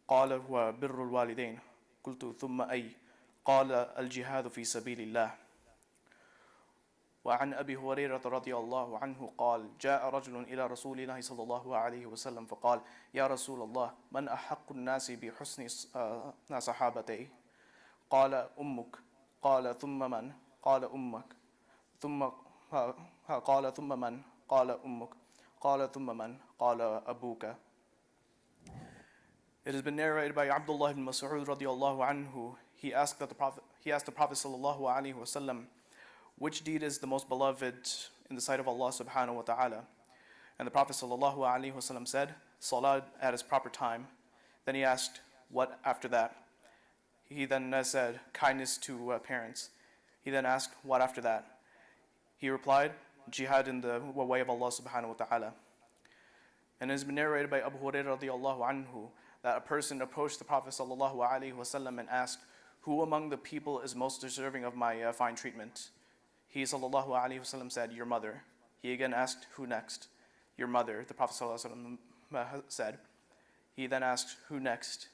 قال هو بر الوالدين قلت ثم أي قال الجهاد في سبيل الله. وعن أبي هريرة رضي الله عنه قال جاء رجل إلى رسول الله صلى الله عليه وسلم فقال يا رسول الله من أحق الناس بحسن صحابتي؟ قال أمك. قال ثم من؟ قال أمك. ثم قال ثم من؟ قال أمك. قال ثم من؟ قال أبوك. It has been narrated by Abdullah ibn Mas'ud radiallahu anhu. He asked the Prophet sallallahu alaihi wasallam, which deed is the most beloved in the sight of Allah subhanahu wa ta'ala? And the Prophet sallallahu alaihi wasallam said, Salat at its proper time. Then he asked, what after that? He then said, kindness to parents. He then asked, what after that? He replied, jihad in the way of Allah subhanahu wa ta'ala. And it has been narrated by Abu Hurairah radiallahu anhu that a person approached the Prophet sallallahu alaihi wasallam and asked, who among the people is most deserving of my fine treatment? He sallallahu alaihi wasallam said, your mother. He again asked, who next? Your mother. The Prophet sallallahu alaihi wasallam said. He then asked, who next?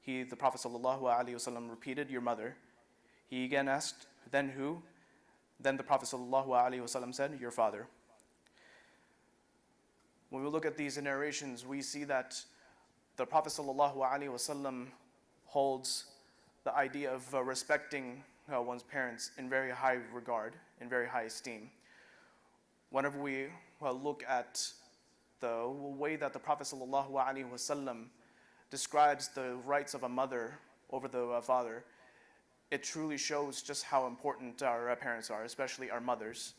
The Prophet sallallahu alaihi wasallam repeated, your mother. He again asked, then who? Then the Prophet sallallahu alaihi wasallam said, your father. When we look at these narrations, we see that the Prophet sallallahu alaihi wasallam holds the idea of respecting one's parents in very high regard, in very high esteem. Whenever we look at the way that the Prophet sallallahu alaihi wasallam describes the rights of a mother over the father, it truly shows just how important our parents are, especially our mothers.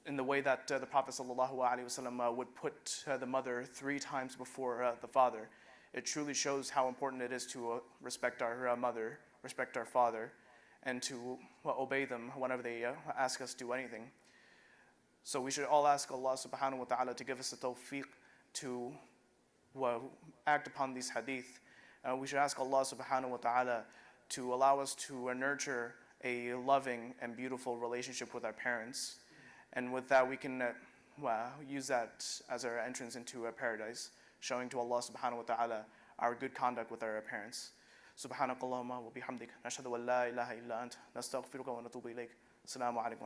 In the way that the Prophet ﷺ would put the mother 3 times before the father. It truly shows how important it is to respect our mother, respect our father, and to obey them whenever they ask us to do anything. So we should all ask Allah subhanahu wa ta'ala to give us the tawfiq to act upon these hadith. We should ask Allah subhanahu wa ta'ala to allow us to nurture a loving and beautiful relationship with our parents. And with that, we can use that as our entrance into paradise, showing to Allah subhanahu wa ta'ala our good conduct with our parents. Subhanakallahumma wa bihamdik. Nashhadu an la ilaha illa ant. Nastaghfiruka wa natubu ilayk. Assalamu alaikum.